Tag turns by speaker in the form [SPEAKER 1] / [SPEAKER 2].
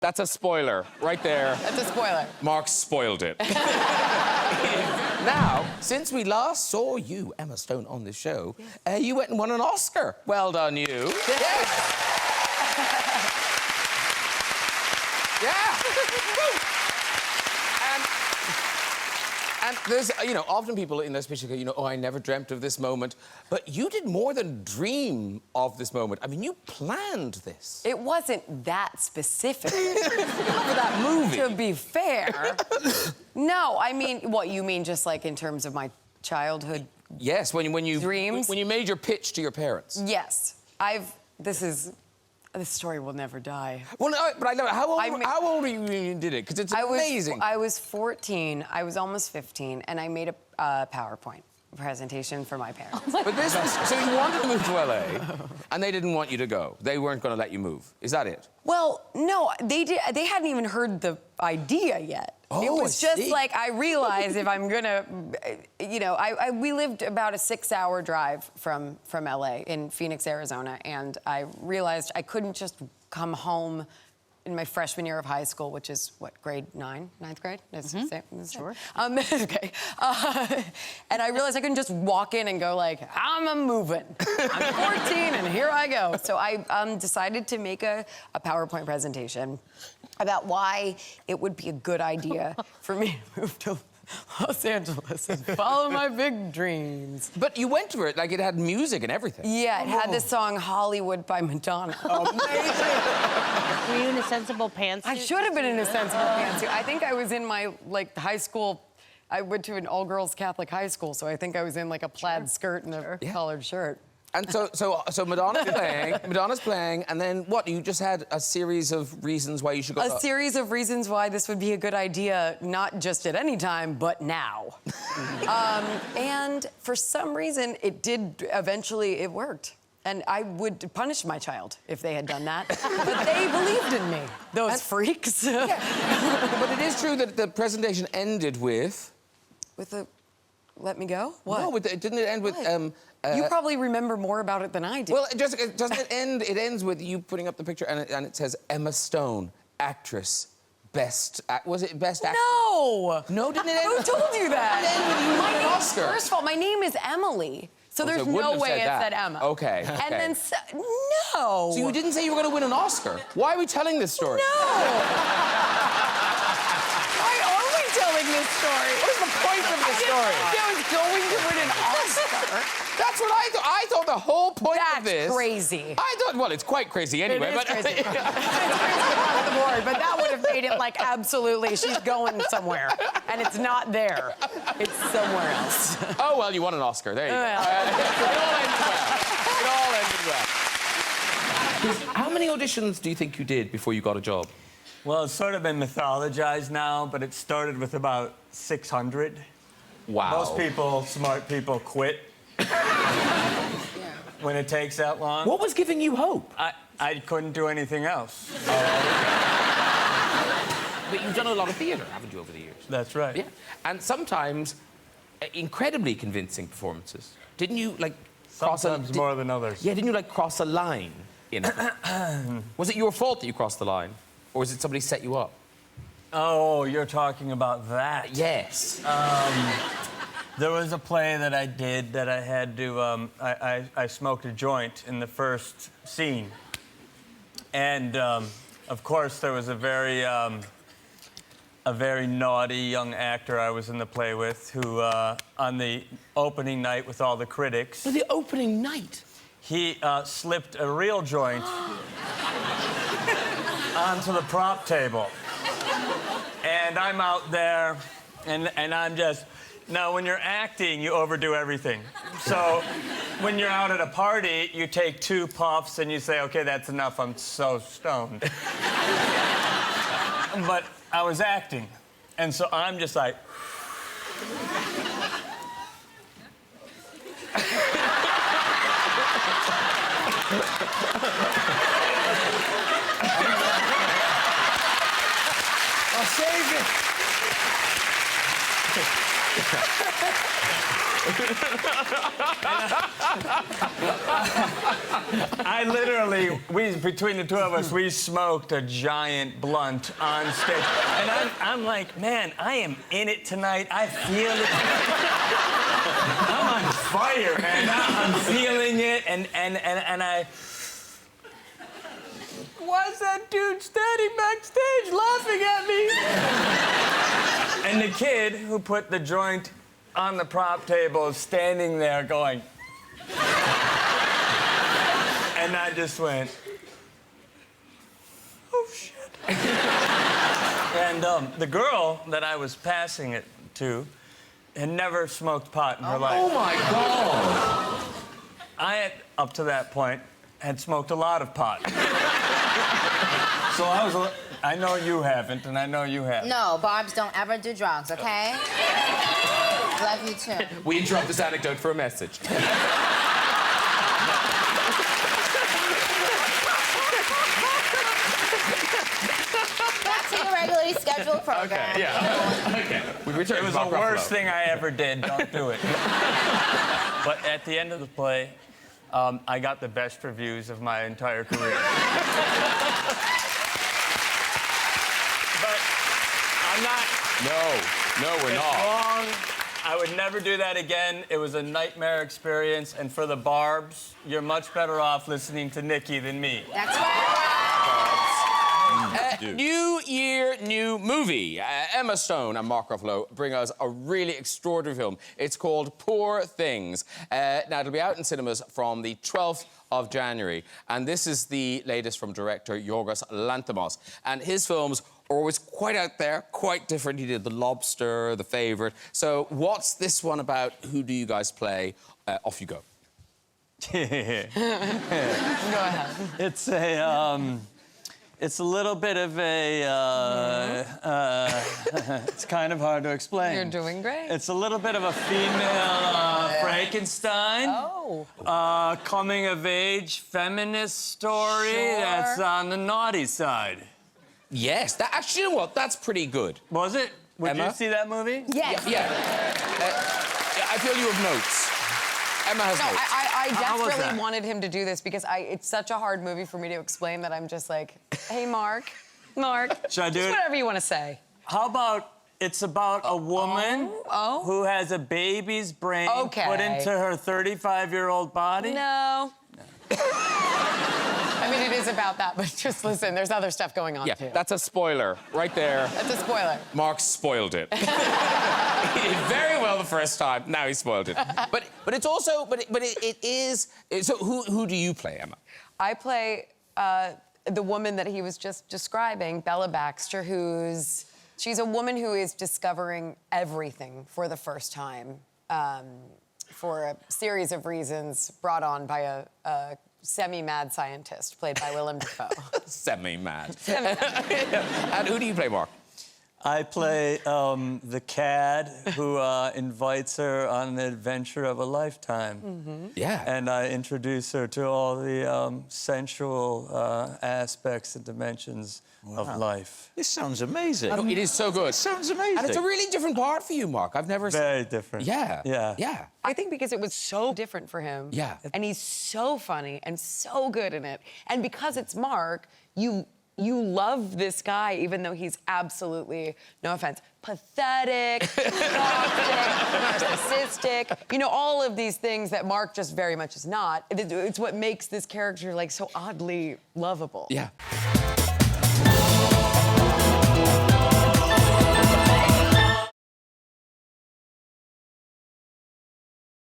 [SPEAKER 1] That's a spoiler, right there.
[SPEAKER 2] That's a spoiler.
[SPEAKER 1] Mark spoiled it. Now, since we last saw you, Emma Stone, on this show, you went and won an Oscar. Well done, you. Yes. Yeah. And there's, you know, often people in those pictures go, you know, oh, I never dreamt of this moment. But you did more than dream of this moment. I mean, you planned this.
[SPEAKER 2] It wasn't that specific.
[SPEAKER 1] For that movie.
[SPEAKER 2] To be fair. No, I mean, what, you mean just like in terms of my childhood?
[SPEAKER 1] Yes, when you
[SPEAKER 2] dreams?
[SPEAKER 1] When you made your pitch to your parents.
[SPEAKER 2] Yes. This story will never die.
[SPEAKER 1] Well, no, but I know, how old were you when you did it? Because it's amazing.
[SPEAKER 2] I was 14, I was almost 15, and I made a PowerPoint presentation for my parents.
[SPEAKER 1] But this was, so you wanted to move to LA, and they didn't want you to go. They weren't going to let you move. Is that it?
[SPEAKER 2] Well, no, they hadn't even heard the idea yet.
[SPEAKER 1] Oh,
[SPEAKER 2] it was just like, I realized if I'm gonna, you know, we lived about a 6-hour drive from LA in Phoenix, Arizona, and I realized I couldn't just come home in my freshman year of high school, which is, what, grade 9? 9th grade?
[SPEAKER 3] Sure.
[SPEAKER 2] Okay. And I realized I couldn't just walk in and go like, I'm moving. I'm 14 and here I go. So I decided to make a PowerPoint presentation about why it would be a good idea for me to move to Los Angeles and follow my big dreams.
[SPEAKER 1] But you went to it, like it had music and everything.
[SPEAKER 2] Yeah, it had this song, Hollywood by Madonna.
[SPEAKER 1] Amazing.
[SPEAKER 3] Were you in a sensible pantsuit?
[SPEAKER 2] I should have been in a sensible pantsuit. I think I was in my, like, high school. I went to an all-girls Catholic high school, so I think I was in, like, a plaid skirt and a collared shirt.
[SPEAKER 1] And so Madonna's playing, and then what? You just had a series of reasons why you should go.
[SPEAKER 2] A series of reasons why this would be a good idea, not just at any time, but now. And for some reason, it did eventually, it worked. And I would punish my child if they had done that. But they believed in me, those freaks.
[SPEAKER 1] Yeah. But it is true that the presentation ended with...
[SPEAKER 2] With a... Let me go? What?
[SPEAKER 1] No, didn't it end with...
[SPEAKER 2] you probably remember more about it than I do.
[SPEAKER 1] Well, doesn't it end? It ends with you putting up the picture, and it says Emma Stone, actress, was it best actress?
[SPEAKER 2] No.
[SPEAKER 1] No, didn't it end?
[SPEAKER 2] Who told you that?
[SPEAKER 1] It ended with you winning an Oscar.
[SPEAKER 2] First of all, my name is Emily, so there's no way it said Emma.
[SPEAKER 1] Okay.
[SPEAKER 2] And then no.
[SPEAKER 1] So you didn't say you were going to win an Oscar. Why are we telling this story?
[SPEAKER 2] No. Why are we telling this story?
[SPEAKER 1] What is the point of this story?
[SPEAKER 2] I was going to win an Oscar.
[SPEAKER 1] That's what I thought. I thought the whole point of this...
[SPEAKER 2] That's crazy.
[SPEAKER 1] I thought, well, it's quite crazy anyway.
[SPEAKER 2] It is crazy. It's crazy across the board, but that would have made it like absolutely, she's going somewhere. And it's not there. It's somewhere else.
[SPEAKER 1] Oh, well, you won an Oscar. There you go. It all ended well. It all ended well. How many auditions do you think you did before you got a job?
[SPEAKER 4] Well, it's sort of been mythologized now, but it started with about 600.
[SPEAKER 1] Wow.
[SPEAKER 4] Most people, smart people, quit when it takes that long.
[SPEAKER 1] What was giving you hope?
[SPEAKER 4] I couldn't do anything else.
[SPEAKER 1] But you've done a lot of theatre, haven't you, over the years?
[SPEAKER 4] That's right.
[SPEAKER 1] Yeah. And sometimes incredibly convincing performances. Didn't you, like,
[SPEAKER 4] Sometimes more than others.
[SPEAKER 1] Yeah, didn't you, like, cross a line in it? Was it your fault that you crossed the line? Or was it somebody set you up?
[SPEAKER 4] Oh, you're talking about that.
[SPEAKER 1] Yes.
[SPEAKER 4] There was a play that I did that I had to, I smoked a joint in the first scene. And, of course, there was a very naughty young actor I was in the play with who, on the opening night with all the critics...
[SPEAKER 1] The opening night?
[SPEAKER 4] He slipped a real joint onto the prop table. And I'm out there, and I'm just... Now, when you're acting, you overdo everything. So, when you're out at a party, you take 2 puffs and you say, okay, that's enough, I'm so stoned. But I was acting, and so I'm just like... I'll save it. I literally, between the two of us, we smoked a giant blunt on stage. And I'm like, man, I am in it tonight. I feel it. I'm on fire, man. I'm feeling it. And I... Why's that dude standing backstage laughing at me? And the kid who put the joint on the prop table is standing there going... And I just went, oh, shit. And the girl that I was passing it to had never smoked pot in her life.
[SPEAKER 1] Oh, my God.
[SPEAKER 4] I had, up to that point, had smoked a lot of pot. So I know you haven't, and I know you have.
[SPEAKER 5] No, Barbs don't ever do drugs, okay? Love you, too.
[SPEAKER 1] We interrupt this anecdote for a message.
[SPEAKER 5] Back to your regularly scheduled program.
[SPEAKER 1] Okay, yeah. Okay. We return
[SPEAKER 4] It was
[SPEAKER 1] to
[SPEAKER 4] the
[SPEAKER 1] Mark
[SPEAKER 4] worst
[SPEAKER 1] Ruffalo.
[SPEAKER 4] thing I ever did. Don't do it. But at the end of the play, I got the best reviews of my entire career. But I'm not...
[SPEAKER 1] No, we're
[SPEAKER 4] It's
[SPEAKER 1] not.
[SPEAKER 4] wrong. I would never do that again. It was a nightmare experience. And for the Barbs, you're much better off listening to Nikki than me.
[SPEAKER 5] That's right.
[SPEAKER 1] New year, new movie. Emma Stone and Mark Ruffalo bring us a really extraordinary film. It's called Poor Things. Now, it'll be out in cinemas from the 12th of January. And this is the latest from director Yorgos Lanthimos. And his films are always quite out there, quite different. He did The Lobster, The Favourite. So what's this one about? Who do you guys play? Off you go.
[SPEAKER 2] Go ahead.
[SPEAKER 4] It's a little bit of a, it's kind of hard to explain.
[SPEAKER 2] You're doing great.
[SPEAKER 4] It's a little bit of a female Frankenstein.
[SPEAKER 2] Oh.
[SPEAKER 4] Coming-of-age feminist story
[SPEAKER 2] Sure.
[SPEAKER 4] that's on the naughty side.
[SPEAKER 1] Yes, that actually, you know what? That's pretty good.
[SPEAKER 4] Was it? Would
[SPEAKER 1] Emma?
[SPEAKER 4] you see that movie?
[SPEAKER 5] Yes.
[SPEAKER 1] Yeah. I feel you have notes. Emma has
[SPEAKER 2] No,
[SPEAKER 1] notes.
[SPEAKER 2] I
[SPEAKER 4] How was
[SPEAKER 2] desperately
[SPEAKER 4] that?
[SPEAKER 2] wanted him to do this because it's such a hard movie for me to explain that I'm just like, hey, Mark,
[SPEAKER 4] Should I do
[SPEAKER 2] just
[SPEAKER 4] it?
[SPEAKER 2] whatever you want to say.
[SPEAKER 4] How about it's about a woman
[SPEAKER 2] Oh.
[SPEAKER 4] who has a baby's brain
[SPEAKER 2] Okay.
[SPEAKER 4] put into her 35-year-old body?
[SPEAKER 2] No. I mean, it is about that, but just listen, there's other stuff going on,
[SPEAKER 1] Yeah,
[SPEAKER 2] too.
[SPEAKER 1] that's a spoiler right there.
[SPEAKER 2] That's a spoiler.
[SPEAKER 1] Mark spoiled it. He did very well the first time. Now he spoiled it. But it's also it is. So who do you play, Emma?
[SPEAKER 2] I play the woman that he was just describing, Bella Baxter, she's a woman who is discovering everything for the first time for a series of reasons brought on by a semi-mad scientist played by Willem Dafoe.
[SPEAKER 1] Semi-mad. And who do you play, Mark?
[SPEAKER 4] I play the cad who invites her on an adventure of a lifetime.
[SPEAKER 2] Mm-hmm.
[SPEAKER 1] Yeah.
[SPEAKER 4] And I introduce her to all the sensual aspects and dimensions of life.
[SPEAKER 6] This sounds amazing.
[SPEAKER 1] No, it is so good.
[SPEAKER 6] Sounds amazing.
[SPEAKER 1] And it's a really different part for you, Mark. I've never
[SPEAKER 4] Very different.
[SPEAKER 1] Yeah.
[SPEAKER 4] Yeah.
[SPEAKER 1] Yeah.
[SPEAKER 2] I think because it was so different for him.
[SPEAKER 1] Yeah.
[SPEAKER 2] And he's so funny and so good in it. And because it's Mark, you love this guy, even though he's absolutely, no offense, pathetic, toxic, narcissistic. You know, all of these things that Mark just very much is not. It's what makes this character, like, so oddly lovable.
[SPEAKER 1] Yeah.